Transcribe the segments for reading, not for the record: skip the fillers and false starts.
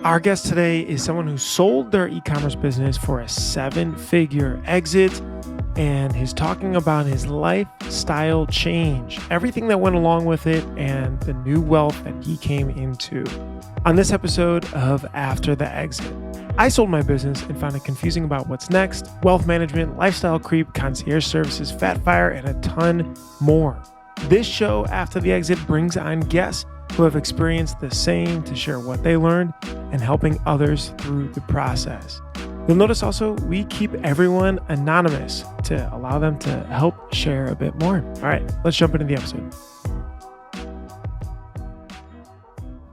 Our guest today is someone who sold their e-commerce business for a seven-figure exit and is talking about his lifestyle change, everything that went along with it, and the new wealth that he came into. On this episode of After the Exit, I sold my business and found it confusing about what's next, wealth management, lifestyle creep, concierge services, fat fire, and a ton more. This show, After the Exit, brings on guests who have experienced the same to share what they learned and helping others through the process. You'll notice also we keep everyone anonymous to allow them to help share a bit more. All right, let's jump into the episode.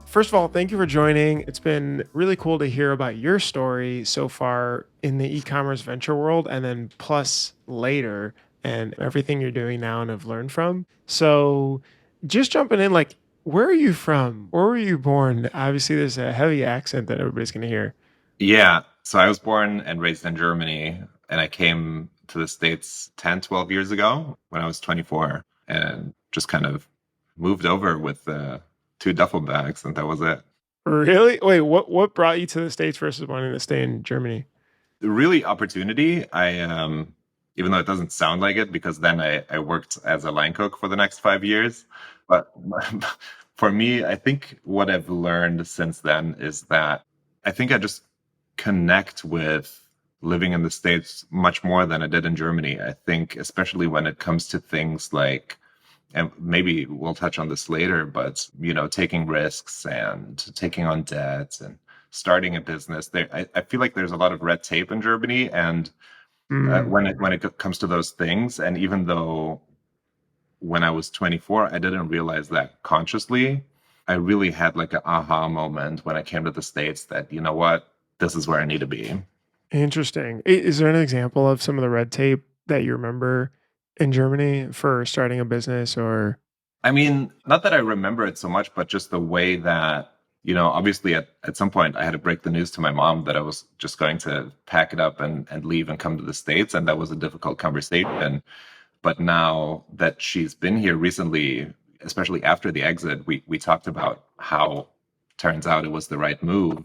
First of all, thank you for joining. It's been really cool to hear about your story so far in the e-commerce venture world, and then plus later and everything you're doing now and have learned from. So just jumping in, like, where are you from? Where were you born? Obviously, there's a heavy accent that everybody's going to hear. Yeah, so I was born and raised in Germany, and I came to the States 10, 12 years ago when I was 24, and just kind of moved over with two duffel bags, and that was it. Really? Wait, what brought you to the States versus wanting to stay in Germany? Really opportunity. Even though it doesn't sound like it, because then I worked as a line cook for the next 5 years. But for me, I think what I've learned since then is that I think I just connect with living in the States much more than I did in Germany. I think, especially when it comes to things like, and maybe we'll touch on this later, but taking risks and taking on debt and starting a business. I feel like there's a lot of red tape in Germany, and when it comes to those things, and even though when I was 24, I didn't realize that consciously, I really had like an aha moment when I came to the States that, you know what, this is where I need to be. Interesting. Is there an example of some of the red tape that you remember in Germany for starting a business or? I mean, not that I remember it so much, but just the way that, obviously at some point I had to break the news to my mom that I was just going to pack it up and leave and come to the States. And that was a difficult conversation. But now that she's been here recently, especially after the exit, we talked about how turns out it was the right move.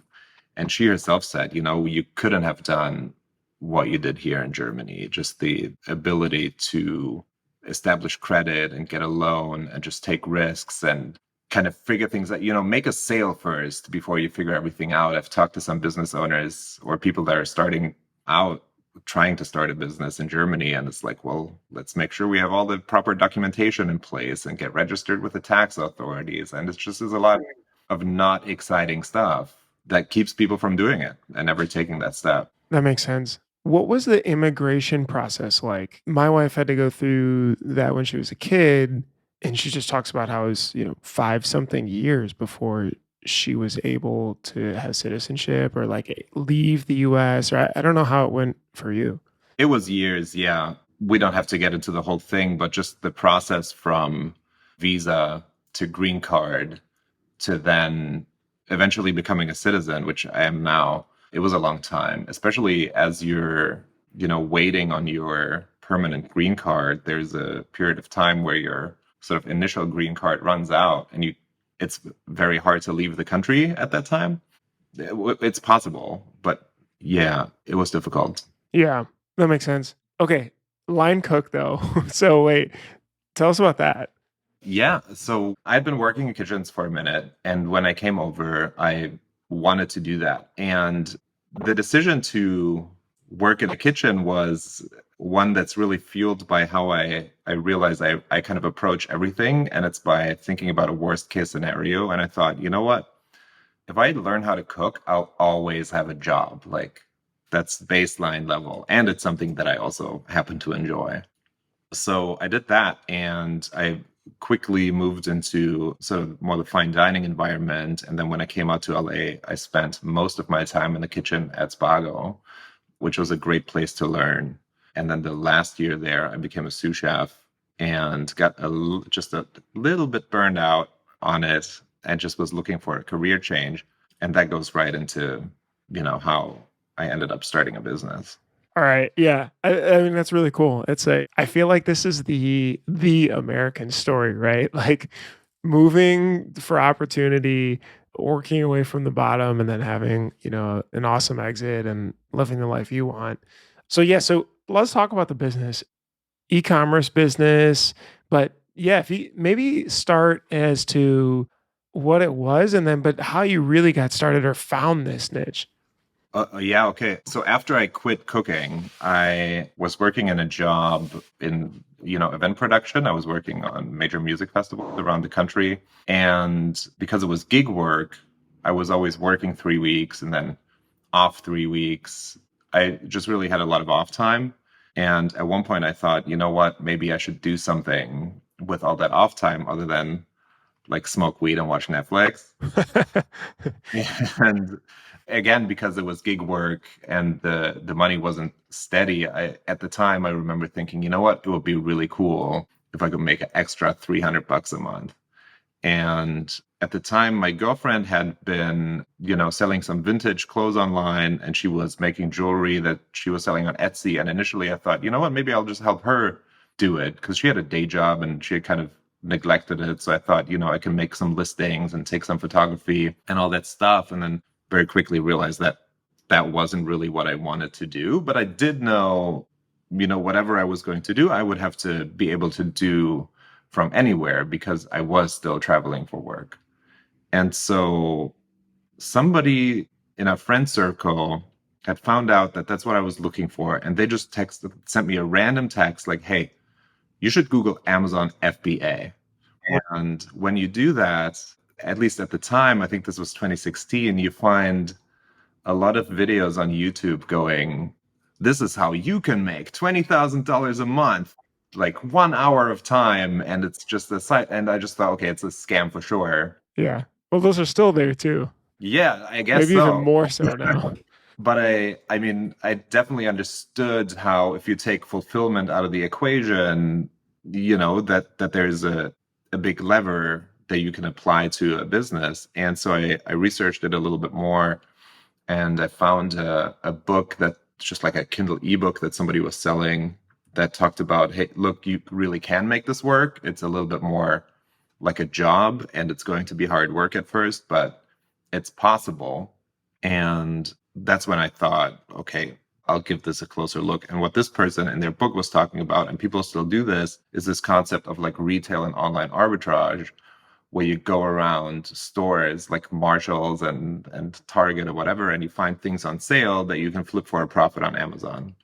And she herself said, you couldn't have done what you did here in Germany. Just the ability to establish credit and get a loan and just take risks and kind of figure things out, make a sale first before you figure everything out. I've talked to some business owners or people that are starting out trying to start a business in Germany, and it's like, well, let's make sure we have all the proper documentation in place and get registered with the tax authorities. And it's just is a lot of not exciting stuff that keeps people from doing it and never taking that step. That makes sense. What was the immigration process like? My wife had to go through that when she was a kid, and she just talks about how it was, 5 something years before she was able to have citizenship or like leave the US, or I don't know how it went for you. It was years, yeah. We don't have to get into the whole thing, but just the process from visa to green card to then eventually becoming a citizen, which I am now. It was a long time, especially as you're, waiting on your permanent green card. There's a period of time where your sort of initial green card runs out, and it's very hard to leave the country at that time. It's possible, but yeah, it was difficult. Yeah, that makes sense. Okay, line cook though. So wait, tell us about that. Yeah, so I'd been working in kitchens for a minute, and when I came over, I wanted to do that. And the decision to work in a kitchen was one that's really fueled by how I realized I kind of approach everything, and it's by thinking about a worst case scenario. And I thought, you know what? If I learn how to cook, I'll always have a job. Like, that's baseline level. And it's something that I also happen to enjoy. So I did that, and I quickly moved into sort of more the fine dining environment. And then when I came out to LA, I spent most of my time in the kitchen at Spago, which was a great place to learn. And then the last year there, I became a sous chef and got just a little bit burned out on it and just was looking for a career change. And that goes right into, how I ended up starting a business. All right. Yeah. I mean, that's really cool. I feel like this is the American story, right? Like moving for opportunity, working away from the bottom and then having, an awesome exit and living the life you want. So yeah, so let's talk about the business, e-commerce business, but yeah, if you maybe start as to what it was and then but how you really got started or found this niche. Yeah, okay. So after I quit cooking, I was working in a job in, event production. I was working on major music festivals around the country. And because it was gig work, I was always working 3 weeks and then off 3 weeks. I just really had a lot of off time. And at one point I thought, you know what, maybe I should do something with all that off time other than like smoke weed and watch Netflix. And again, because it was gig work and the money wasn't steady, I at the time I remember thinking, you know what, it would be really cool if I could make an extra $300 a month. And at the time, my girlfriend had been, selling some vintage clothes online, and she was making jewelry that she was selling on Etsy. And initially, I thought, you know what, maybe I'll just help her do it because she had a day job and she had kind of neglected it. So I thought, I can make some listings and take some photography and all that stuff. And then very quickly realized that that wasn't really what I wanted to do. But I did know, whatever I was going to do, I would have to be able to do from anywhere because I was still traveling for work. And so somebody in a friend circle had found out that that's what I was looking for. And they just sent me a random text like, hey, you should Google Amazon FBA. And when you do that, at least at the time, I think this was 2016, you find a lot of videos on YouTube going, this is how you can make $20,000 a month, like 1 hour of time. And it's just a site. And I just thought, okay, it's a scam for sure. Yeah. Well, those are still there too. Yeah, I guess Maybe even so. more so now. But I mean, I definitely understood how if you take fulfillment out of the equation, that there's a big lever that you can apply to a business. And so I researched it a little bit more and I found a book that's just like a Kindle ebook that somebody was selling that talked about, hey, look, you really can make this work. It's a little bit more like a job and it's going to be hard work at first, but it's possible. And that's when I thought, okay, I'll give this a closer look. And what this person in their book was talking about, and people still do this, is this concept of like retail and online arbitrage, where you go around stores like Marshalls and Target or whatever, and you find things on sale that you can flip for a profit on Amazon.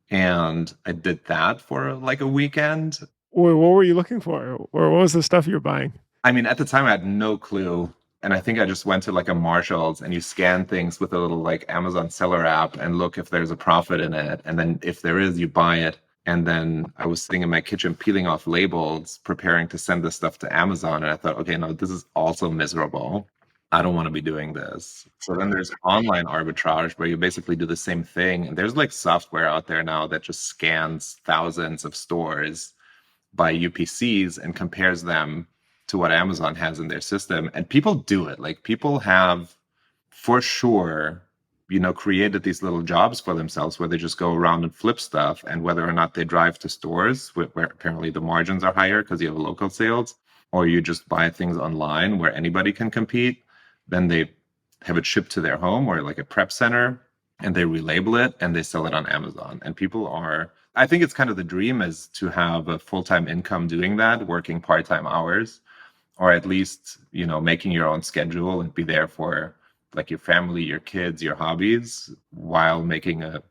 And I did that for like a weekend. What were you looking for? Or what was the stuff you were buying? I mean, at the time I had no clue. And I think I just went to like a Marshalls and you scan things with a little like Amazon seller app and look if there's a profit in it. And then if there is, you buy it. And then I was sitting in my kitchen peeling off labels, preparing to send this stuff to Amazon. And I thought, okay, no, this is also miserable. I don't want to be doing this. So then there's online arbitrage where you basically do the same thing. And there's like software out there now that just scans thousands of stores by UPCs and compares them to what Amazon has in their system. And people do it. Like people have for sure, created these little jobs for themselves where they just go around and flip stuff. And whether or not they drive to stores where apparently the margins are higher because you have local sales, or you just buy things online where anybody can compete, then they have it shipped to their home or like a prep center and they relabel it and they sell it on Amazon. And people are, I think it's kind of the dream is to have a full-time income doing that, working part-time hours, or at least, making your own schedule and be there for like your family, your kids, your hobbies while making a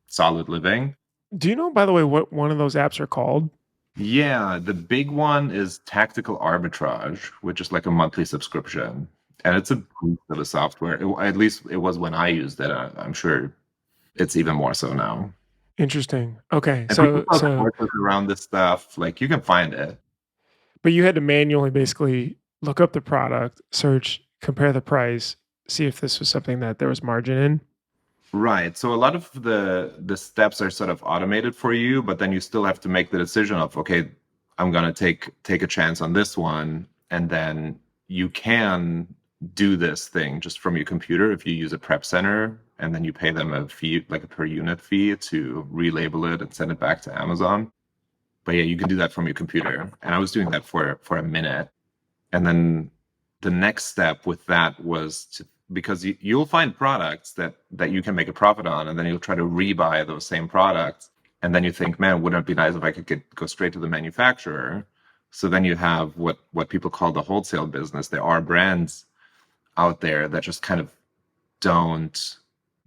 solid living. Do you know, by the way, what one of those apps are called? Yeah, the big one is Tactical Arbitrage, which is like a monthly subscription. And it's a beast of a software. At least it was when I used it. I'm sure it's even more so now. Interesting. Okay. And people So, have courses around this stuff. Like you can find it. but you had to manually basically look up the product, search, compare the price, see if this was something that there was margin in. Right. So a lot of the steps are sort of automated for you, but then you still have to make the decision of, okay, I'm gonna take a chance on this one, and then you can do this thing just from your computer if you use a prep center, and then you pay them a fee, like a per unit fee, to relabel it and send it back to Amazon. But yeah, you can do that from your computer, and I was doing that for a minute, and then the next step with that was to, because you'll find products that you can make a profit on, and then you'll try to rebuy those same products, and then you think, man, wouldn't it be nice if I could go straight to the manufacturer? So then you have what people call the wholesale business. There are brands out there that just kind of don't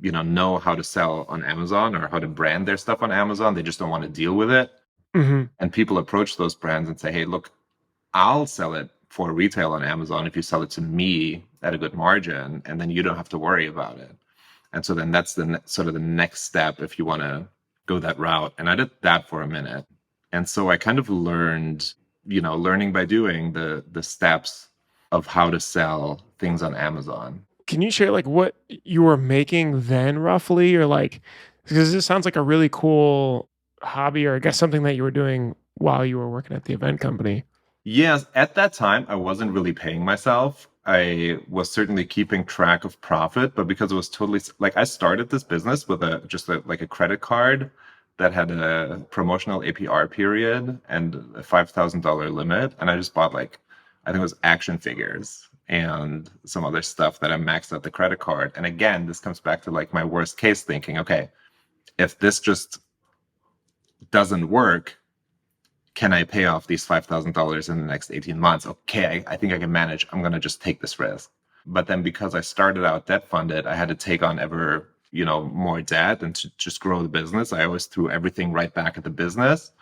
know how to sell on Amazon or how to brand their stuff on Amazon. They just don't want to deal with it. Hmm. And people approach those brands and say, hey, look, I'll sell it for retail on Amazon if you sell it to me at a good margin, and then you don't have to worry about it. And so then that's the sort of the next step if you want to go that route. And I did that for a minute. And so I kind of learned, learning by doing the steps of how to sell things on Amazon. Can you share like what you were making then roughly, or like, because this sounds like a really cool hobby, or I guess something that you were doing while you were working at the event company? Yes, at that time, I wasn't really paying myself. I was certainly keeping track of profit, but because it was totally like I started this business with like a credit card that had a promotional APR period and a $5,000 limit, and I just bought like I think it was action figures and some other stuff that I maxed out the credit card. And again, this comes back to like my worst case thinking. Okay, if this just doesn't work, can I pay off these $5,000 in the next 18 months? Okay, I think I can manage. I'm going to just take this risk. But then because I started out debt funded, I had to take on ever, more debt and to just grow the business. I always threw everything right back at the business.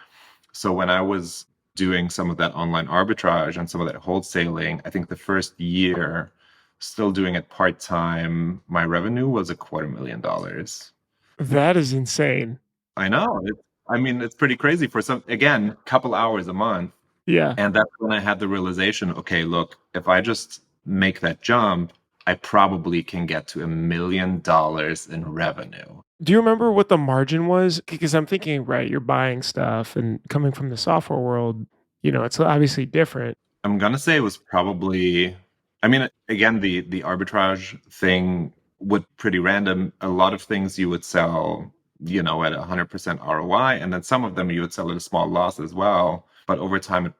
So when I was doing some of that online arbitrage and some of that wholesaling, I think the first year, still doing it part time, my revenue was $250,000. That is insane. I know. I mean, it's pretty crazy for some, again, couple hours a month. Yeah. And that's when I had the realization, okay, look, if I just make that jump, I probably can get to $1 million in revenue. Do you remember what the margin was? Because I'm thinking, right, you're buying stuff and coming from the software world, it's obviously different. I'm gonna say it was probably, I mean, again, the arbitrage thing would pretty random. A lot of things you would sell, at 100% ROI, and then some of them you would sell at a small loss as well. But over time,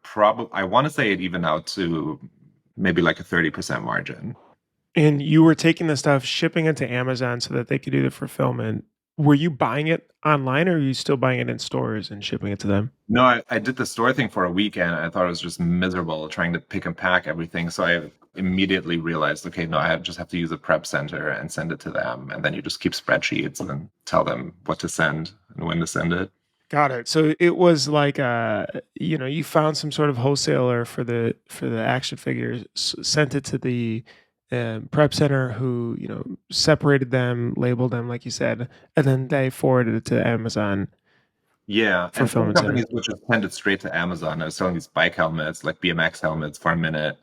I want to say it evened out to maybe like a 30% margin. And you were taking the stuff, shipping it to Amazon so that they could do the fulfillment. Were you buying it online, or are you still buying it in stores and shipping it to them? No, I did the store thing for a weekend. I thought it was just miserable trying to pick and pack everything. So I immediately realized, okay, no, just have to use a prep center and send it to them. And then you just keep spreadsheets and then tell them what to send and when to send it. Got it. So it was like you found some sort of wholesaler for the action figures, sent it to the prep center, who separated them, labeled them, like you said, and then they forwarded it to Amazon Yeah, and some fulfillment center. companies would just send it straight to Amazon. I was selling these bike helmets, like BMX helmets, for a minute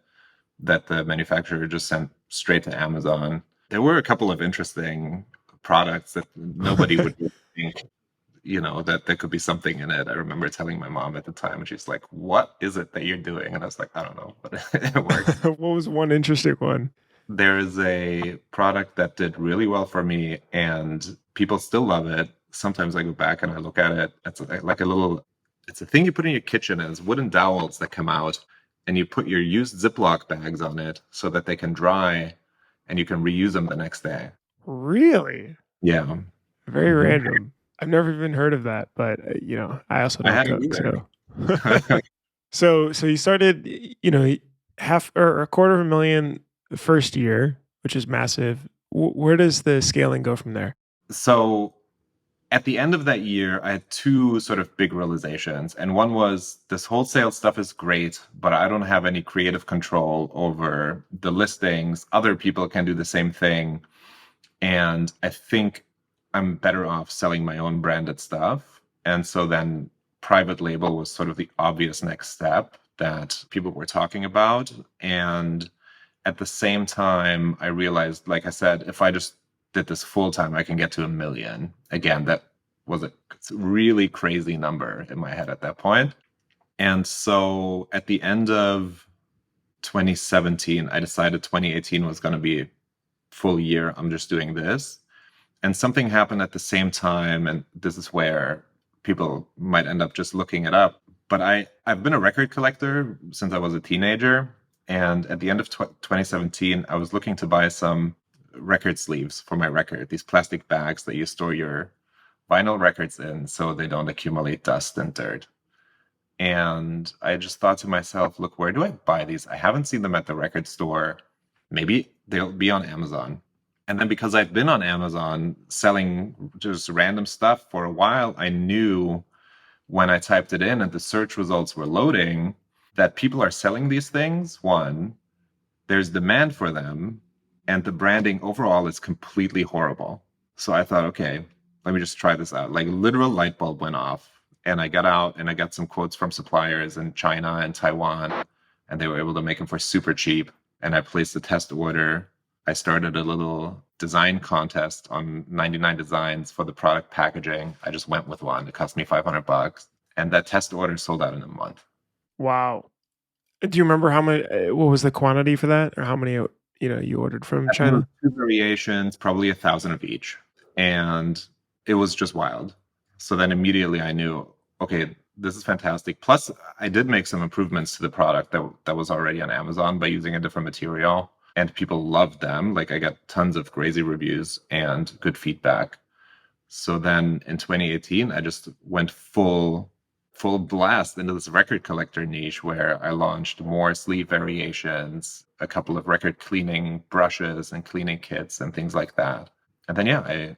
that the manufacturer just sent straight to Amazon. There were a couple of interesting products that nobody would think, that there could be something in it. I remember telling my mom at the time, and she's like, "What is it that you're doing?" And I was like, "I don't know, but it works." What was one interesting one? There is a product that did really well for me, and people still love it. Sometimes I go back and I look at it. It's like a little, it's a thing you put in your kitchen, and it's wooden dowels that come out, and you put your used Ziploc bags on it so that they can dry, and you can reuse them the next day. Really? Yeah. Very Mhm. random. I've never even heard of that, but I also I don't hadn't cook, either. so so you started, half or a quarter of a million the first year, which is massive. Where does the scaling go from there? So at the end of that year, I had two sort of big realizations. And one was this wholesale stuff is great, but I don't have any creative control over the listings. Other people can do the same thing. And I think I'm better off selling my own branded stuff. And so then private label was sort of the obvious next step that people were talking about. And at the same time, I realized, like I said, if I just did this full time, I can get to 1 million. Again, that was a really crazy number in my head at that point. And so at the end of 2017, I decided 2018 was going to be full year. I'm just doing this. And something happened at the same time. And this is where people might end up just looking it up. But I've been a record collector since I was a teenager. And at the end of 2017, I was looking to buy some record sleeves for my record, these plastic bags that you store your vinyl records in so they don't accumulate dust and dirt. And I just thought to myself, look, where do I buy these? I haven't seen them at the record store. Maybe they'll be on Amazon. And then because I've been on Amazon selling just random stuff for a while, I knew when I typed it in and the search results were loading that people are selling these things. One, there's demand for them, and the branding overall is completely horrible. So I thought, okay, let me just try this out. Like literal light bulb went off, and I got out and I got some quotes from suppliers in China and Taiwan, and they were able to make them for super cheap. And I placed a test order. I started a little design contest on 99 designs for the product packaging. I just went with one. It cost me $500, and that test order sold out in a month. Wow. Do you remember how many? What was the quantity for that, or how many you ordered from I think it was China? two variations, probably 1,000 of each. And it was just wild. So then immediately I knew, okay, this is fantastic. Plus, I did make some improvements to the product that was already on Amazon by using a different material. And people loved them. Like I got tons of crazy reviews and good feedback. So then in 2018, I just went full blast into this record collector niche where I launched more sleeve variations, a couple of record cleaning brushes and cleaning kits and things like that. And then I It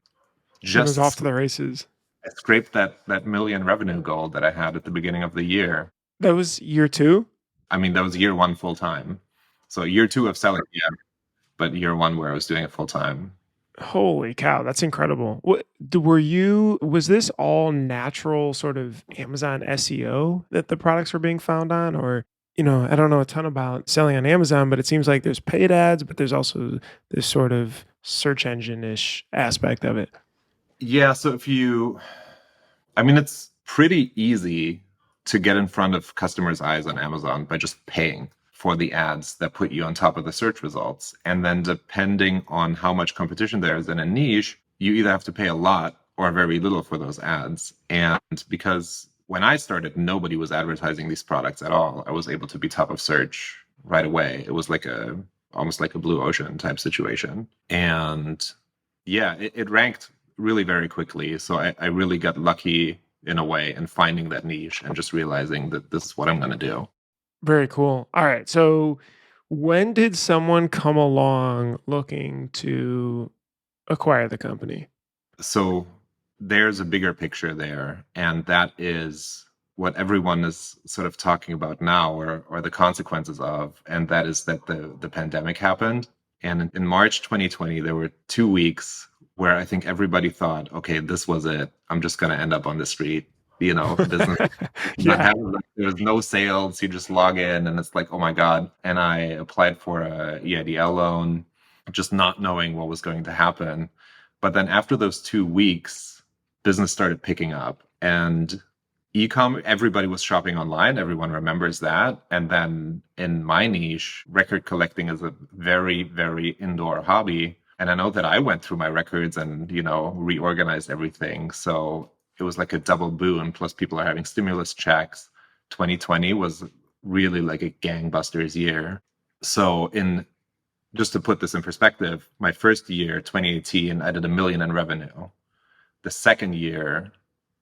was off just to the races. I scraped that million revenue goal that I had at the beginning of the year. That was year two. I mean, that was year one full time. So year two of selling, yeah, but year one where I was doing it full time. Holy cow, that's incredible. Was this all natural sort of Amazon SEO that the products were being found on? Or, I don't know a ton about selling on Amazon, but it seems like there's paid ads, but there's also this sort of search engine-ish aspect of it. Yeah, so I mean, it's pretty easy to get in front of customers' eyes on Amazon by just paying for the ads that put you on top of the search results. And then depending on how much competition there is in a niche, you either have to pay a lot or very little for those ads. And because when I started, nobody was advertising these products at all. I was able to be top of search right away. It was like almost like a blue ocean type situation. And yeah, it ranked really very quickly. So I really got lucky in a way in finding that niche and just realizing that this is what I'm going to do. Very cool. All right. So when did someone come along looking to acquire the company? So there's a bigger picture there, and that is what everyone is sort of talking about now, or the consequences of, and that is that the pandemic happened. And in March 2020, there were 2 weeks where I think everybody thought, okay, this was it. I'm just going to end up on the street. Business not Yeah. having, like, there's no sales. You just log in and it's like, oh my God. And I applied for a EIDL loan, just not knowing what was going to happen. But then after those 2 weeks, business started picking up, and e-com, everybody was shopping online. Everyone remembers that. And then in my niche, record collecting is a very, very indoor hobby. And I know that I went through my records and, reorganized everything. So it was like a double boon. Plus people are having stimulus checks. 2020 was really like a gangbusters year. So just to put this in perspective, my first year, 2018, I did $1 million in revenue. The second year,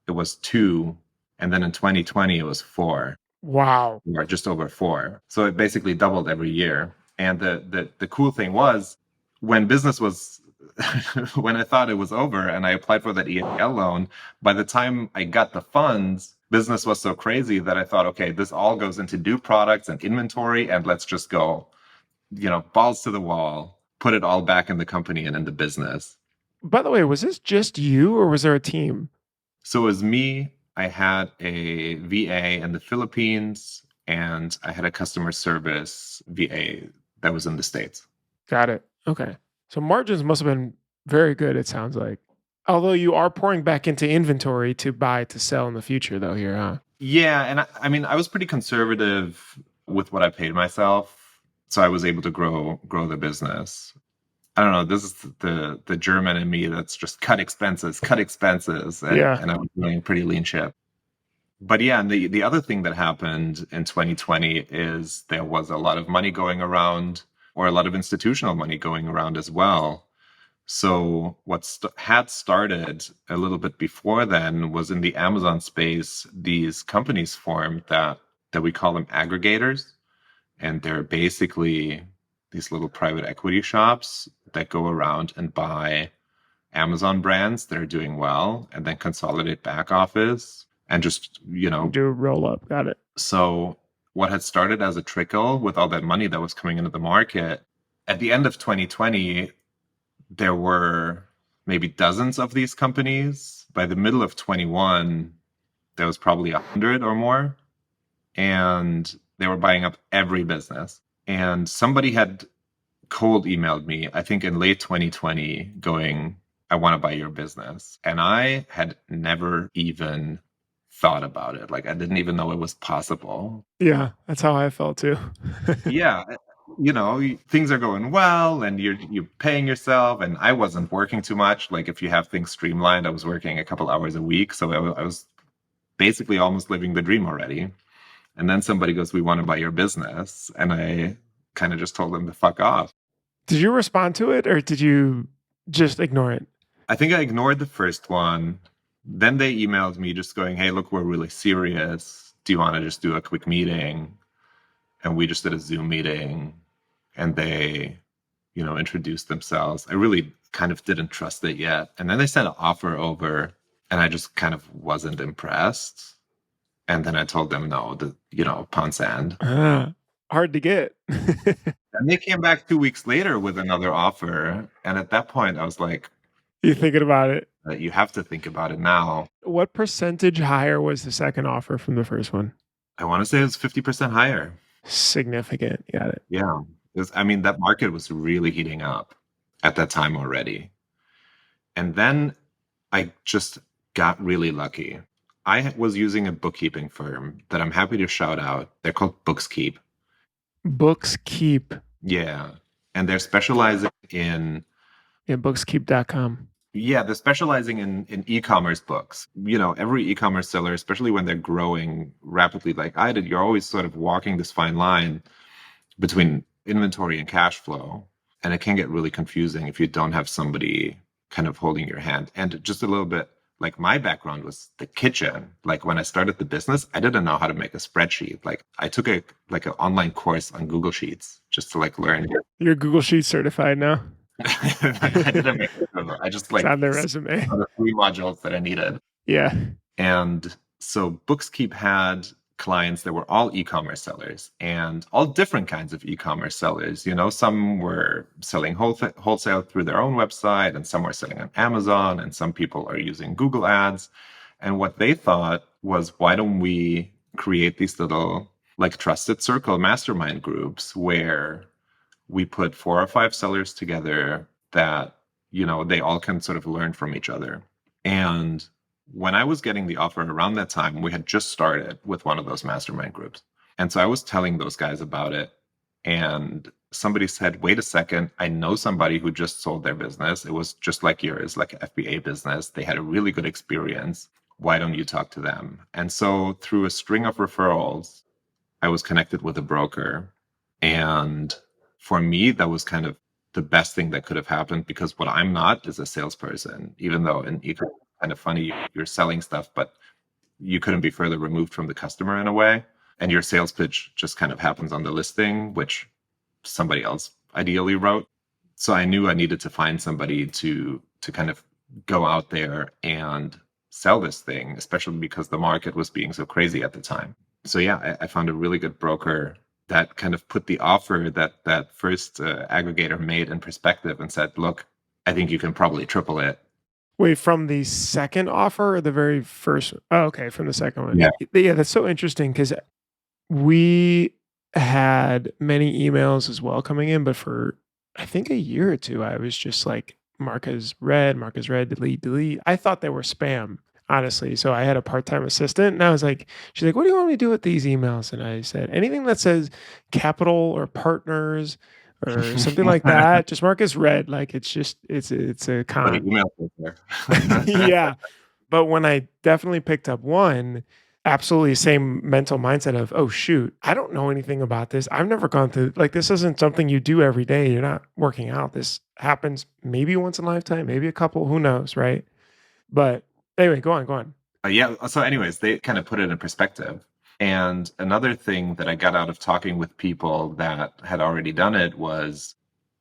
it was 2, and then in 2020 it was 4, Wow. or just over 4. So it basically doubled every year. And the cool thing was, when business was when I thought it was over and I applied for that EAL loan, by the time I got the funds, business was so crazy that I thought, okay, this all goes into new products and inventory, and let's just go, balls to the wall, put it all back in the company and in the business. By the way, was this just you or was there a team? So it was me. I had a VA in the Philippines, and I had a customer service VA that was in the States. Got it. Okay. So margins must have been very good, it sounds like. Although you are pouring back into inventory to buy to sell in the future, though, here, huh? Yeah, and I mean, I was pretty conservative with what I paid myself, so I was able to grow the business. I don't know. This is the German in me that's just cut expenses, and Yeah. I was doing pretty lean ship. But yeah, and the other thing that happened in 2020 is there was a lot of money going around, or a lot of institutional money going around as well. So what had started a little bit before then was in the Amazon space, these companies formed that we call them aggregators, and they're basically these little private equity shops that go around and buy Amazon brands that are doing well and then consolidate back office and just, Do a roll up. Got it. so what had started as a trickle with all that money that was coming into the market, at the end of 2020, there were maybe dozens of these companies. By the middle of 21, there was probably 100 or more, and they were buying up every business. And somebody had cold emailed me, I think in late 2020, going, I want to buy your business. And I had never even thought about it. Like, I didn't even know it was possible. Yeah, that's how I felt too. Yeah, things are going well and you're paying yourself, and I wasn't working too much. Like, if you have things streamlined, I was working a couple hours a week, so I was basically almost living the dream already. And then somebody goes, we want to buy your business, and I kind of just told them to fuck off. Did you respond to it or did you just ignore it? I think I ignored the first one. Then they emailed me just going, hey, look, we're really serious. Do you want to just do a quick meeting? And we just did a Zoom meeting, and they, introduced themselves. I really kind of didn't trust it yet. And then they sent an offer over, and I just kind of wasn't impressed. And then I told them no, pound sand. Hard to get. And they came back 2 weeks later with another offer. And at that point, I was like, You thinking about it? you have to think about it now. What percentage higher was the second offer from the first one? I want to say it was 50% higher. Significant. Got it. Yeah. That market was really heating up at that time already. And then I just got really lucky. I was using a bookkeeping firm that I'm happy to shout out. They're called Bookskeep. Books Keep. Yeah. And they're specializing in, Yeah, bookskeep.com. yeah, they're specializing in e-commerce books. Every e-commerce seller, especially when they're growing rapidly like I did, you're always sort of walking this fine line between inventory and cash flow. And it can get really confusing if you don't have somebody kind of holding your hand. And just a little bit, like, my background was the kitchen. Like, when I started the business, I didn't know how to make a spreadsheet. Like, I took an online course on Google Sheets just to learn. You're Google Sheets certified now. I didn't make it. I just It's on their resume. the 3 modules that I needed. Yeah. And so Bookskeep had clients that were all e-commerce sellers, and all different kinds of e-commerce sellers. Some were selling wholesale through their own website, and some were selling on Amazon, and some people are using Google Ads. And what they thought was, why don't we create these little trusted circle mastermind groups where we put 4 or 5 sellers together that, they all can sort of learn from each other. And when I was getting the offer around that time, we had just started with one of those mastermind groups. And so I was telling those guys about it. And somebody said, wait a second, I know somebody who just sold their business. It was just like yours, like an FBA business. They had a really good experience. Why don't you talk to them? And so through a string of referrals, I was connected with a broker. And for me, that was kind of the best thing that could have happened, because what I'm not is a salesperson, even though in e-commerce, kind of funny, you're selling stuff, but you couldn't be further removed from the customer in a way. And your sales pitch just kind of happens on the listing, which somebody else ideally wrote. So I knew I needed to find somebody to kind of go out there and sell this thing, especially because the market was being so crazy at the time. So yeah, I found a really good broker that kind of put the offer that first aggregator made in perspective and said, look, I think you can probably triple it. Wait, from the second offer or the very first? Oh, okay, from the second one. Yeah. Yeah, that's so interesting because we had many emails as well coming in, but for I think a year or two, I was just like, mark as read, delete, delete. I thought they were spam, honestly. So I had a part-time assistant and I was like, she's like, what do you want me to do with these emails? And I said, anything that says capital or partners or something like that, just mark as read. Like it's a con. Email filter. Yeah. But when I definitely picked up one, Absolutely same mental mindset of, "Oh, shoot, I don't know anything about this. I've never gone through like, this isn't something you do every day. You're not working out. This happens maybe once in a lifetime, maybe a couple, who knows, right?" But anyway, go on, go on. Yeah. So, anyways, they kind of put it in perspective. And another thing that I got out of talking with people that had already done it was,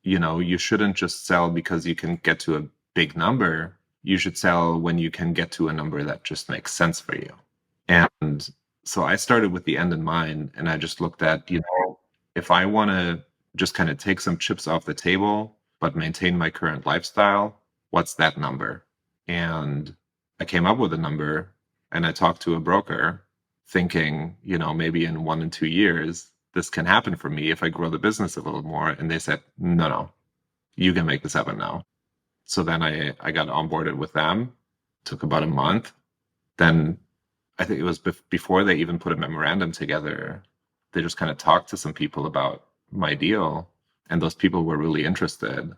you shouldn't just sell because you can get to a big number. You should sell when you can get to a number that just makes sense for you. And so I started with the end in mind, and I just looked at, if I want to just kind of take some chips off the table, but maintain my current lifestyle, what's that number? And I came up with a number, and I talked to a broker thinking, maybe in 1 and 2 years, this can happen for me if I grow the business a little more. And they said, no, no, you can make this happen now. So then I got onboarded with them, took about a month. Then I think it was before they even put a memorandum together. They just kind of talked to some people about my deal, and those people were really interested.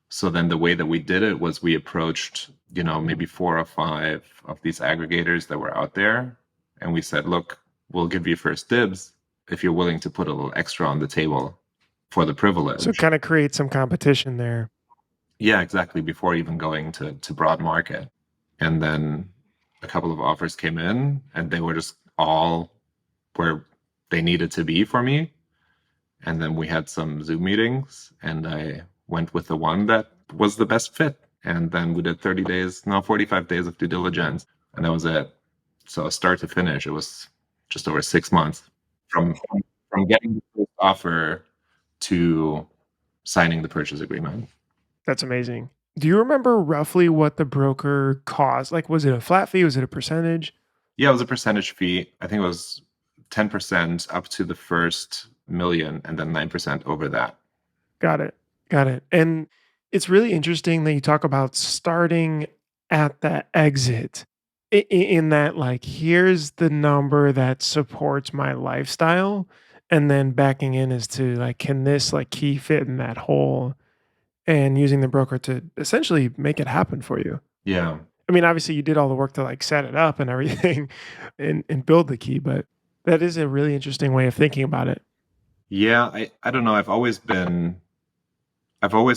So then the way that we did it was we approached, maybe 4 or 5 of these aggregators that were out there, and we said, look, we'll give you first dibs if you're willing to put a little extra on the table for the So privilege. kinda create some competition there. Yeah, exactly. Before even going to broad market. And then a couple of offers came in, and they were just all where they needed to be for me. And then we had some Zoom meetings, and I went with the one that was the best fit. And then we did 30 days, no, 45 days of due diligence, and that was it. So start to finish, it was just over 6 months from from getting the first offer to signing the purchase agreement. That's amazing. Do you remember roughly what the broker cost? Like, was it a flat fee? Was it a percentage? Yeah, it was a percentage fee. I think it was 10% up to the first million, and then 9% over that. Got it. Got it. And it's really interesting that you talk about starting at the exit in that, like, here's the number that supports my lifestyle. And then backing in as to, like, can this, like, key fit in that hole and using the broker to essentially make it happen for you. Yeah. I mean, obviously, you did all the work to, like, set it up and everything and build the key, but that is a really interesting way of thinking about it. Yeah, I don't know. I've always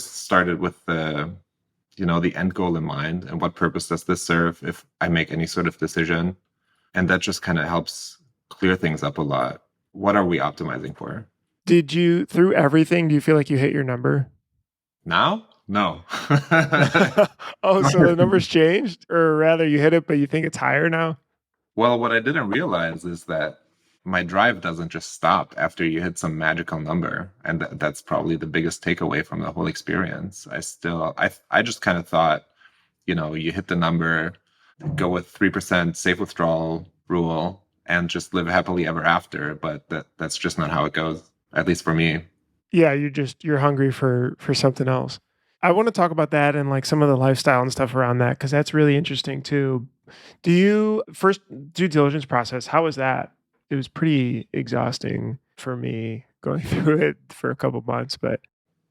started with the end goal in mind and what purpose does this serve if I make any sort of decision. And that just kind of helps clear things up a lot. What are we optimizing for? Did you through everything, do you feel like you hit your number? Now? No. Oh, so the number's changed? Or rather you hit it, but you think it's higher now? Well, what I didn't realize is that my drive doesn't just stop after you hit some magical number, and that's probably the biggest takeaway from the whole experience. I just kind of thought, you hit the number, go with 3% safe withdrawal rule, and just live happily ever after. But that's just not how it goes, at least for me. Yeah, you're hungry for something else. I wanna talk about that and, like, some of the lifestyle and stuff around that because that's really interesting too. Do you first due diligence process, how was that? It was pretty exhausting for me going through it for a couple months, but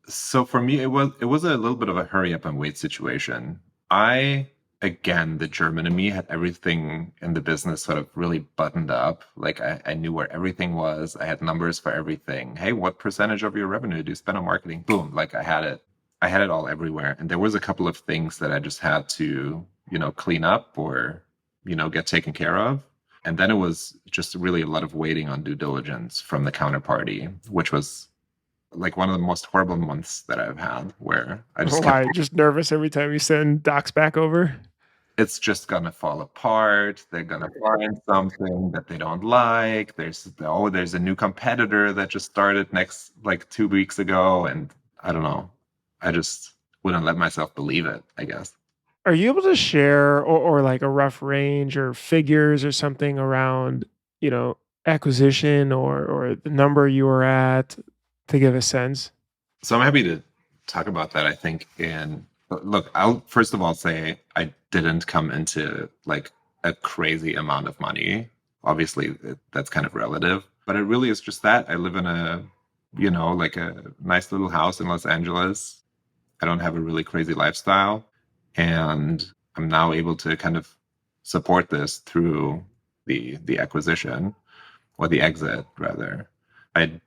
So for me, it was a little bit of a hurry up and wait situation. I again, the German in me had everything in the business sort of really buttoned up. Like I knew where everything was. I had numbers for everything. Hey, what percentage of your revenue do you spend on marketing? Boom, like I had it. I had it all everywhere. And there was a couple of things that I just had to, clean up or, get taken care of. And then it was just really a lot of waiting on due diligence from the counterparty, which was like one of the most horrible months that I've had where I just kept why? Just nervous every time you send docs back over? it's just gonna fall apart. They're gonna find something that they don't like. There's a new competitor that just started next like 2 weeks ago, and I don't know. I just wouldn't let myself believe it, I guess. Are you able to share or like a rough range or figures or something around, you know, acquisition or the number you were at to give a sense? So I'm happy to talk about that. I think in look, I'll first of all say I didn't come into like a crazy amount of money. Obviously, that's kind of relative, but it really is just that I live in like a nice little house in Los Angeles. I don't have a really crazy lifestyle, and I'm now able to kind of support this through the acquisition or the exit rather. I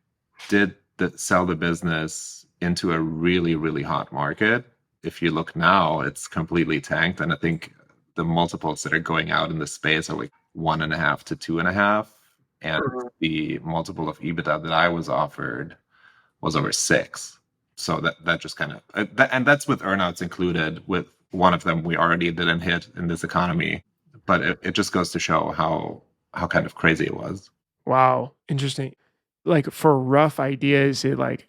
did sell the business into a really, really hot market. If you look now, it's completely tanked. And I think the multiples that are going out in the space are like 1.5 to 2.5. And the multiple of EBITDA that I was offered was over 6. So that just kind of, and that's with earnouts included. With one of them, we already didn't hit in this economy. But it just goes to show how kind of crazy it was. Wow, interesting. Like for a rough idea, is it like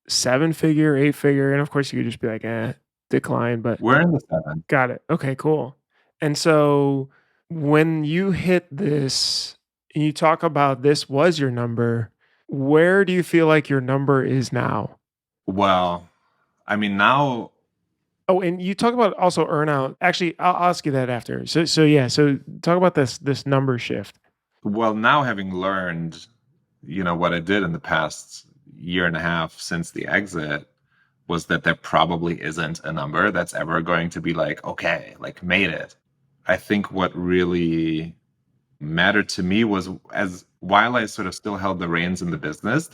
7-figure, 8-figure? And of course, you could just be like, decline. But We're in the 7. got it. Okay, cool. And so when you hit this, and you talk about this was your number, where do you feel like your number is now? Well, I mean, now, Oh, and you talk about also earnout. Actually, I'll ask you that after. So yeah. So talk about this number shift. well, now having learned, what I did in the past year and a half since the exit was that there probably isn't a number that's ever going to be like, okay, like made it. I think what really mattered to me was, as while I sort of still held the reins in the business,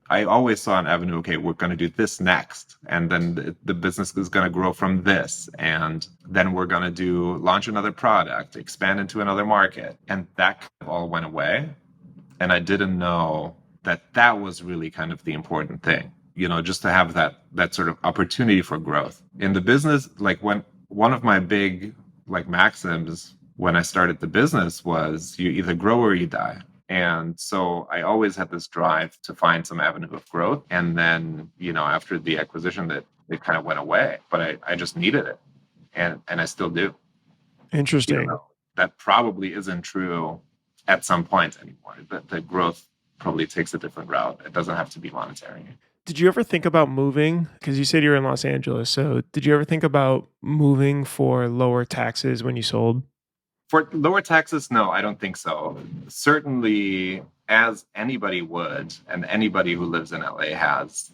I always saw an avenue. Okay, we're going to do this next, and then the business is going to grow from this, and then we're going to launch another product, expand into another market, and that kind of all went away. And I didn't know that was really kind of the important thing, just to have that sort of opportunity for growth in the business. Like, when one of my big like maxims when I started the business was, you either grow or you die. And so I always had this drive to find some avenue of growth. And then, after the acquisition, that it kind of went away, but I just needed it. And I still do. Interesting. That probably isn't true at some point anymore. The growth probably takes a different route. It doesn't have to be monetary. Did you ever think about moving? Because you said you're in Los Angeles. So did you ever think about moving for lower taxes when you sold? For lower taxes, no, I don't think so. Certainly, as anybody would, and anybody who lives in LA has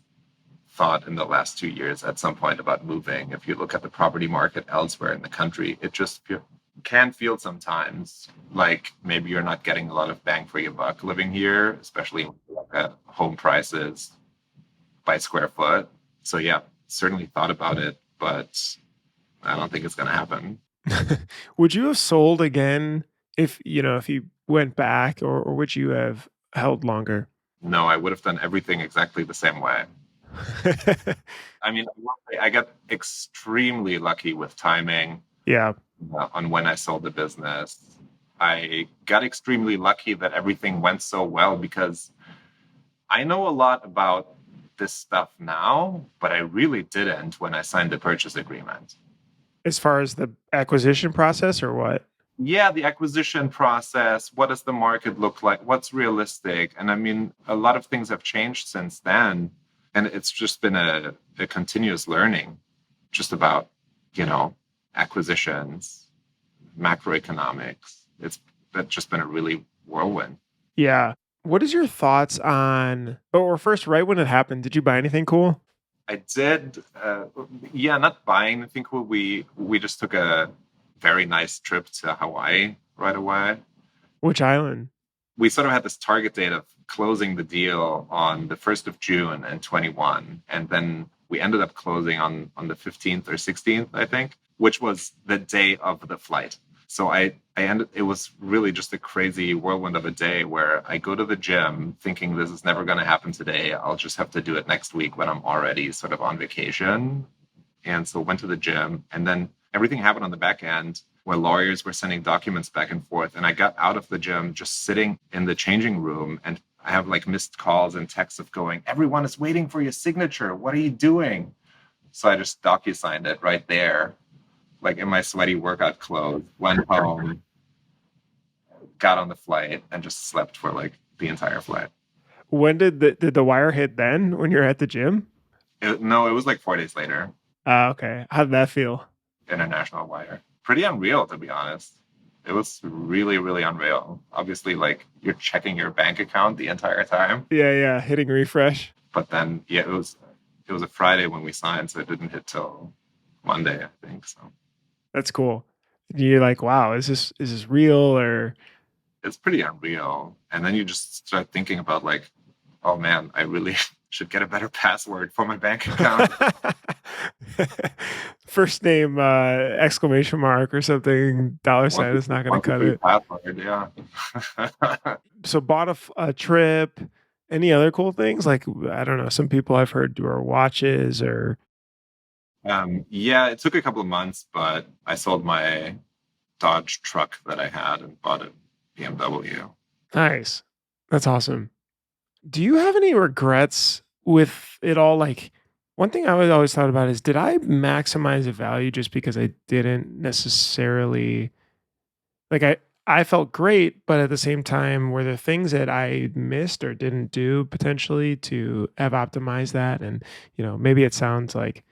thought in the last 2 years at some point about moving. If you look at the property market elsewhere in the country, it just can feel sometimes like maybe you're not getting a lot of bang for your buck living here, especially when you look at home prices by square foot. So yeah, certainly thought about it, but I don't think it's going to happen. Would you have sold again if you went back, or would you have held longer? No, I would have done everything exactly the same way. I mean, I got extremely lucky with timing Yeah. on when I sold the business. I got extremely lucky that everything went so well, because I know a lot about this stuff now, but I really didn't when I signed the purchase agreement. As far as the acquisition process or what? Yeah, the acquisition process, what does the market look like? What's realistic? And I mean, a lot of things have changed since then. And it's just been a continuous learning just about, acquisitions, macroeconomics. That's just been a really whirlwind. Yeah. What is your thoughts on, or first, right when it happened, did you buy anything cool? I did, yeah, not buying. I think we just took a very nice trip to Hawaii right away. Which island? We sort of had this target date of closing the deal on the 1st of June in 21. And then we ended up closing on the 15th or 16th, I think, which was the day of the flight. So it was really just a crazy whirlwind of a day where I go to the gym thinking this is never going to happen today. I'll just have to do it next week when I'm already sort of on vacation. And so went to the gym, and then everything happened on the back end where lawyers were sending documents back and forth. And I got out of the gym just sitting in the changing room, and I have like missed calls and texts of going, everyone is waiting for your signature. What are you doing? So I just docu-signed it right there, like in my sweaty workout clothes, went home, got on the flight, and just slept for like the entire flight. When did the wire hit then when you're at the gym? No, it was like 4 days later. Okay. How did that feel? International wire. Pretty unreal, to be honest. It was really, really unreal. Obviously, like, you're checking your bank account the entire time. Yeah. Hitting refresh. But then, yeah, it was a Friday when we signed, so it didn't hit till Monday, I think. So That's cool. You're like, wow, is this real, or It's pretty unreal. And then you just start thinking about like, oh man, I really should get a better password for my bank account. First name exclamation mark or something, dollar One, sign is not going to one, two, cut three it. password, yeah. So bought a trip. Any other cool things? Like I don't know. Some people I've heard do our watches or Yeah, it took a couple of months, but I sold my Dodge truck that I had and bought a BMW. nice. That's awesome. Do you have any regrets with it all? Like one thing I was always thought about is did I maximize the value just because I didn't necessarily like I felt great, but at the same time, were there things that I missed or didn't do potentially to have optimized that? And maybe it sounds like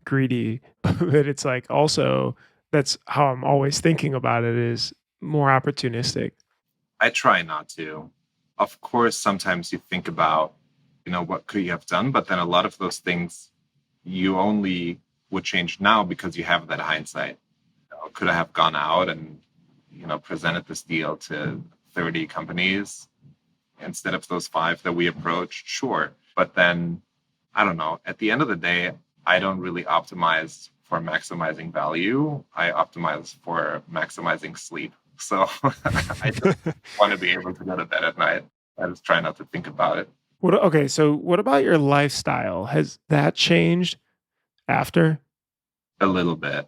greedy, but it's like also that's how I'm always thinking about it is more opportunistic. I try not to. Of course, sometimes you think about, what could you have done? But then a lot of those things you only would change now because you have that hindsight. Could I have gone out and, presented this deal to 30 companies instead of those five that we approached? Sure. But then, I don't know, at the end of the day, I don't really optimize for maximizing value. I optimize for maximizing sleep. So I just want to be able to go to bed at night. I just try not to think about it Okay, so what about your lifestyle? Has that changed after? a little bit.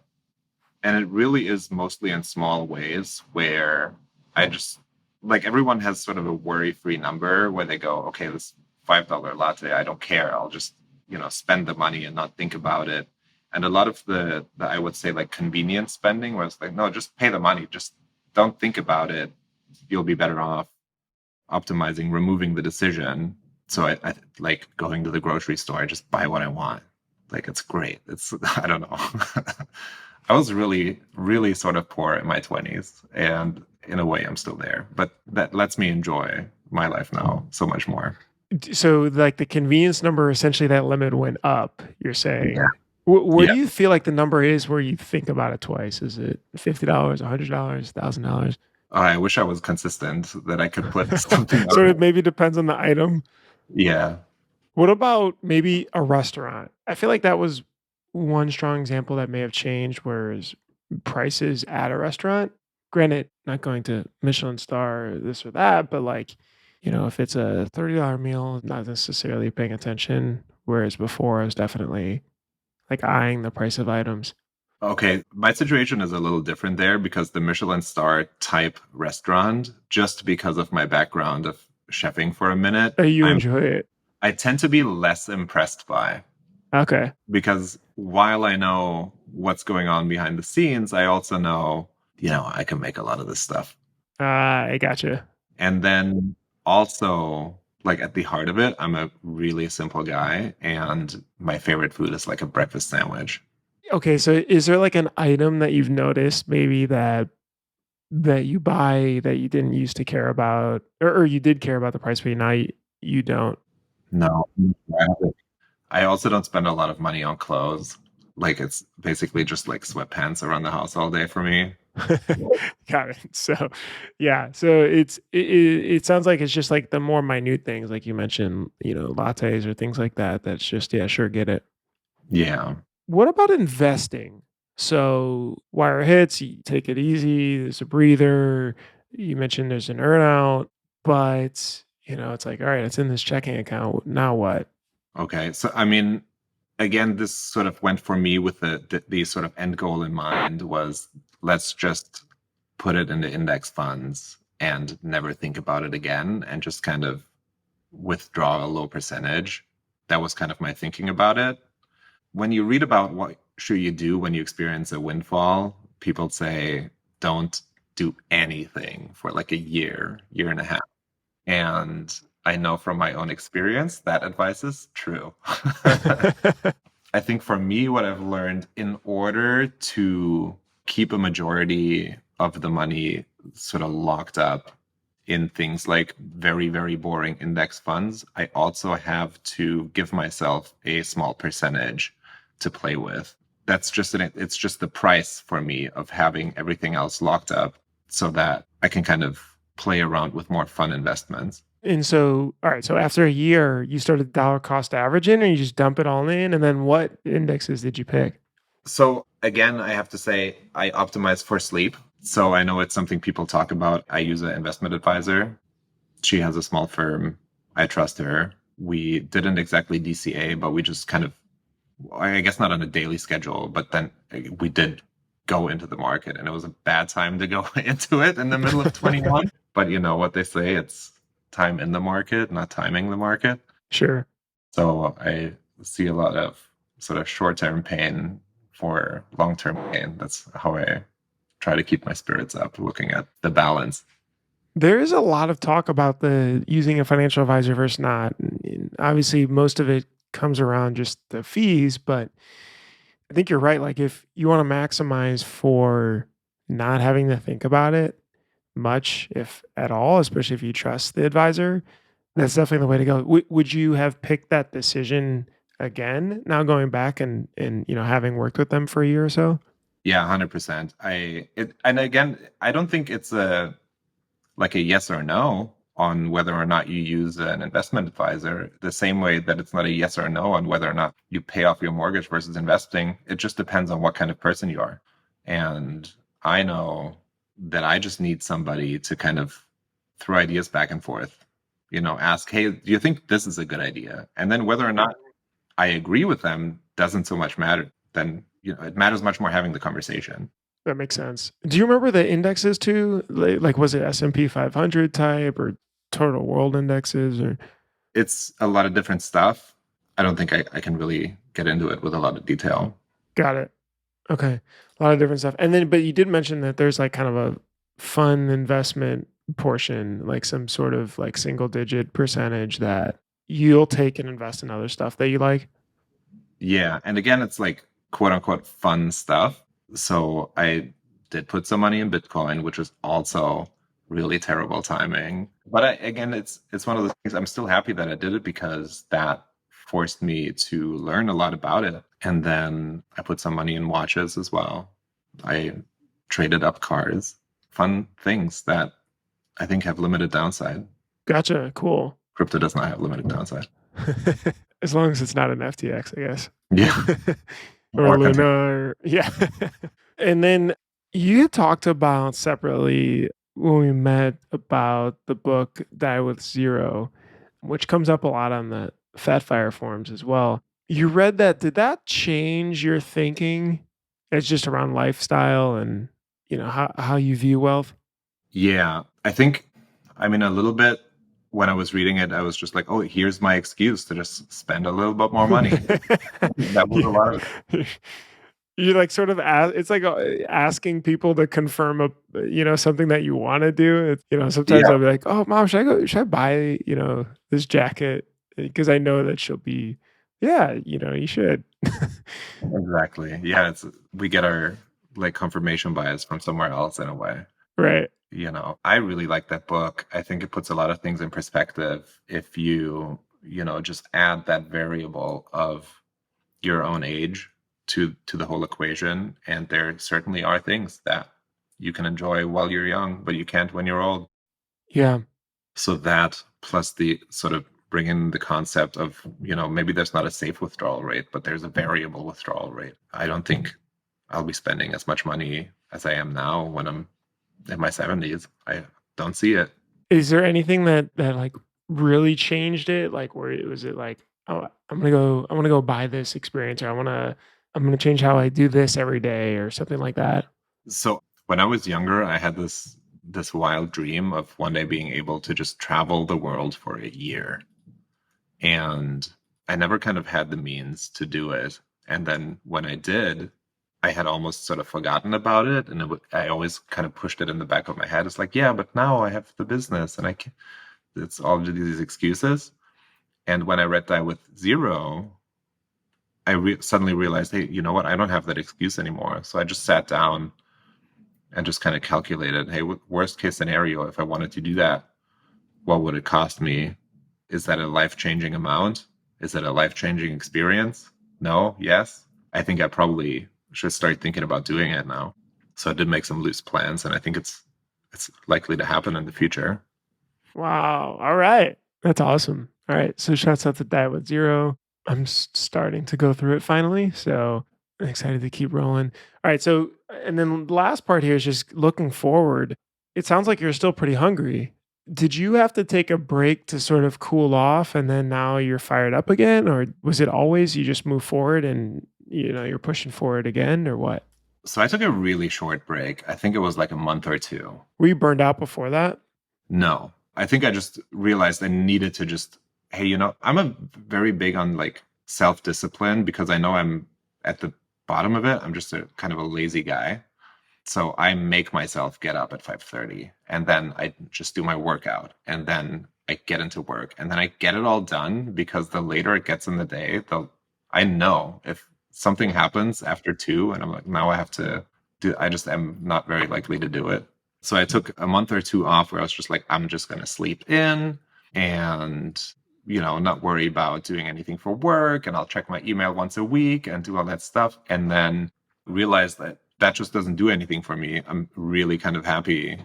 And it really is mostly in small ways where I just like everyone has sort of a worry free number where they go, okay, this $5 latte, I don't care. I'll just, spend the money and not think about it. And a lot of the I would say like convenience spending where it's like, no, just pay the money. Just don't think about it. You'll be better off optimizing, removing the decision. So I like going to the grocery store, I just buy what I want. Like it's great. It's I don't know. I was really, really sort of poor in my 20s, and in a way, I'm still there. But that lets me enjoy my life now so much more. So, like the convenience number, essentially that limit went up. You're Yeah, saying, where yeah. do you feel like the number is where you think about it twice? Is it $50, $100, $1,000? I wish I was consistent that I could put something So out. it maybe depends on the item. Yeah. What about maybe a restaurant? I feel like that was one strong example that may have changed, whereas prices at a restaurant, granted, not going to Michelin star or this or that, but like, if it's a $30 meal, not necessarily paying attention. Whereas before I was definitely like eyeing the price of items. Okay. My situation is a little different there because the Michelin star type restaurant, just because of my background of chefing for a minute, You enjoy it. I tend to be less impressed by. Okay. Because while I know what's going on behind the scenes, I also know, I can make a lot of this stuff. I gotcha. And then also, like at the heart of it, I'm a really simple guy, and my favorite food is like a breakfast sandwich. Okay, so is there like an item that you've noticed maybe that you buy that you didn't used to care about, or you did care about the price, but now you don't? No, I also don't spend a lot of money on clothes. Like it's basically just like sweatpants around the house all day for me. Got it. So, yeah. So it sounds like it's just like the more minute things, like you mentioned, lattes or things like that. That's just yeah, sure, get it. Yeah. What about investing? So wire hits, you take it easy. There's a breather. You mentioned there's an earnout, but it's like all right, it's in this checking account. Now what? Okay. So, I mean, again, this sort of went for me with the sort of end goal in mind was let's just put it into index funds and never think about it again and just kind of withdraw a low percentage. That was kind of my thinking about it. When you read about what should you do when you experience a windfall, people say don't do anything for like a year and a half. And I know from my own experience that advice is true. I think for me, what I've learned in order to keep a majority of the money sort of locked up in things like very, very boring index funds, I also have to give myself a small percentage to play with. It's just the price for me of having everything else locked up so that I can kind of play around with more fun investments. And so, all right, so after a year, you started dollar cost averaging, or you just dump it all in? And then what indexes did you pick? So again, I have to say I optimize for sleep. So I know it's something people talk about. I use an investment advisor. She has a small firm. I trust her. We didn't exactly DCA, but we just kind of, I guess not on a daily schedule, but then we did go into the market, and it was a bad time to go into it in the middle of 21. But you know what they say, it's time in the market, not timing the market. Sure. So I see a lot of sort of short-term pain for long-term gain. That's how I try to keep my spirits up, looking at the balance. There is a lot of talk about the using a financial advisor versus not. And obviously, most of it comes around just the fees, but I think you're right. Like, if you want to maximize for not having to think about it much, if at all, especially if you trust the advisor, that's definitely the way to go. Would you have picked that decision again now, going back and having worked with them for a year or so? Yeah, 100%. And again, I don't think it's a like a yes or no on whether or not you use an investment advisor, the same way that it's not a yes or no on whether or not you pay off your mortgage versus investing. It just depends on what kind of person you are. And I know that I just need somebody to kind of throw ideas back and forth, ask, hey, do you think this is a good idea? And then whether or not I agree with them doesn't so much matter. Then, it matters much more having the conversation. That makes sense. Do you remember the indexes too? Like was it S&P 500 type or total world indexes or? It's a lot of different stuff. I don't think I can really get into it with a lot of detail. Got it. Okay. A lot of different stuff. And then, but you did mention that there's like kind of a fun investment portion, like some sort of like single digit percentage that you'll take and invest in other stuff that you like. Yeah. And again, it's like quote unquote fun stuff. So I did put some money in Bitcoin, which was also really terrible timing. But again, it's one of the things I'm still happy that I did it because that forced me to learn a lot about it. And then I put some money in watches as well. I traded up cars, fun things that I think have limited downside. Gotcha. Cool. Crypto does not have limited downside. As long as it's not an FTX, I guess. Yeah. Or Or Luna, country. or yeah. And then you talked about separately when we met about the book Die with Zero, which comes up a lot on the Fat Fire forums as well. You read that. Did that change your thinking? It's just around lifestyle and how you view wealth. Yeah. I mean, a little bit when I was reading it, I was just like, oh, here's my excuse to just spend a little bit more money. That was a lot of Yeah. You like sort of ask, it's like asking people to confirm something that you want to do. Sometimes Yeah, I'll be like, "Oh, mom, should I buy this jacket?" Because I know that she'll be, yeah, you should. exactly. Yeah, we get our like confirmation bias from somewhere else in a way. Right. I really like that book. I think it puts a lot of things in perspective if just add that variable of your own age to the whole equation. And there certainly are things that you can enjoy while you're young, but you can't when you're old. Yeah. So that plus the sort of bring in the concept of, maybe there's not a safe withdrawal rate, but there's a variable withdrawal rate. I don't think I'll be spending as much money as I am now when I'm in my 70s. I don't see it. Is there anything that like really changed it? Like, where it was it like, oh, I'm gonna go buy this experience, or I'm gonna change how I do this every day, or something like that. So when I was younger, I had this wild dream of one day being able to just travel the world for a year. And I never kind of had the means to do it. And then when I did, I had almost sort of forgotten about it. And I always kind of pushed it in the back of my head. It's like, yeah, but now I have the business and it's all of these excuses. And when I read that with zero, suddenly realized, hey, you know what? I don't have that excuse anymore. So I just sat down and just kind of calculated, hey, worst case scenario, if I wanted to do that, what would it cost me? Is that a life-changing amount? Is it a life-changing experience? No? Yes? I think I probably should start thinking about doing it now. So I did make some loose plans, and I think it's it's likely to happen in the future. Wow. All right. That's awesome. All right. So shouts out to Diet with Zero. I'm starting to go through it finally. So I'm excited to keep rolling. All right. So, and then the last part here is just looking forward. It sounds like you're still pretty hungry. Did you have to take a break to sort of cool off and then now you're fired up again? Or was it always you just move forward and, you're pushing forward again or what? So I took a really short break. I think it was like a month or two. Were you burned out before that? No, I think I just realized I needed to just, hey, I'm a very big on like self-discipline because I know I'm at the bottom of it. I'm just a kind of a lazy guy. So I make myself get up at 5:30 and then I just do my workout and then I get into work and then I get it all done because the later it gets in the day, I know if something happens after 2 and I'm like, now I have to do, I just am not very likely to do it. So I took a month or two off where I was just like, I'm just going to sleep in and, not worry about doing anything for work. And I'll check my email once a week and do all that stuff. And then realize that that just doesn't do anything for me. I'm really kind of happy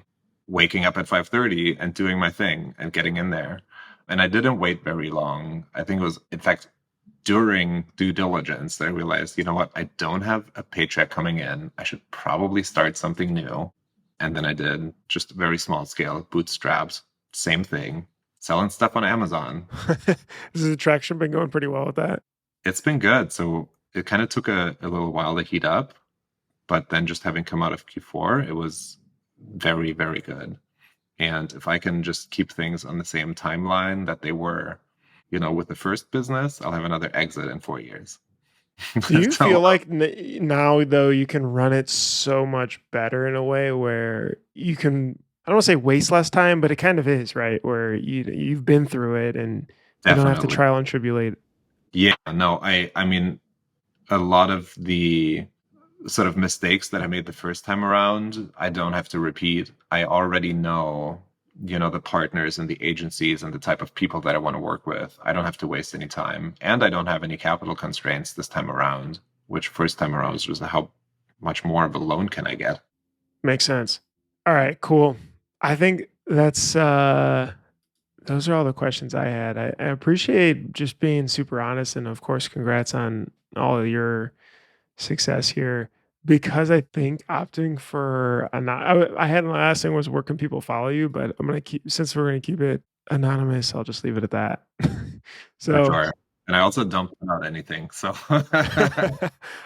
waking up at 5:30 and doing my thing and getting in there. And I didn't wait very long. I think it was, in fact, during due diligence that I realized, you know what, I don't have a paycheck coming in. I should probably start something new. And then I did just very small scale bootstraps, same thing, selling stuff on Amazon. Has the traction been going pretty well with that? It's been good. So it kind of took a little while to heat up, but then just having come out of Q4, it was very, very good. And if I can just keep things on the same timeline that they were, with the first business, I'll have another exit in 4 years. Do you So feel like now though you can run it so much better in a way where you can I don't want to say waste less time, but it kind of is, right? Where you've been through it and you don't have to definitely. trial and tribulate. Yeah, no, I mean, a lot of the sort of mistakes that I made the first time around, I don't have to repeat. I already know, the partners and the agencies and the type of people that I want to work with. I don't have to waste any time. And I don't have any capital constraints this time around, which first time around was just how much more of a loan can I get? Makes sense. All right, cool. I think that's those are all the questions I had. I appreciate just being super honest and of course congrats on all of your success here because I think opting for I had the last thing was where can people follow you, but I'm gonna keep since we're gonna keep it anonymous, I'll just leave it at that. For So sure. And I also don't put out anything. So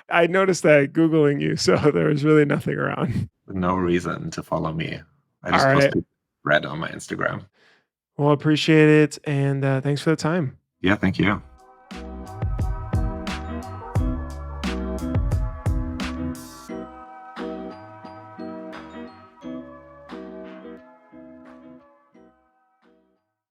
I noticed that Googling you, so there was really nothing around. no reason to follow me. I All just post right. people read on my Instagram. Well, appreciate it and thanks for the time. Yeah, thank you.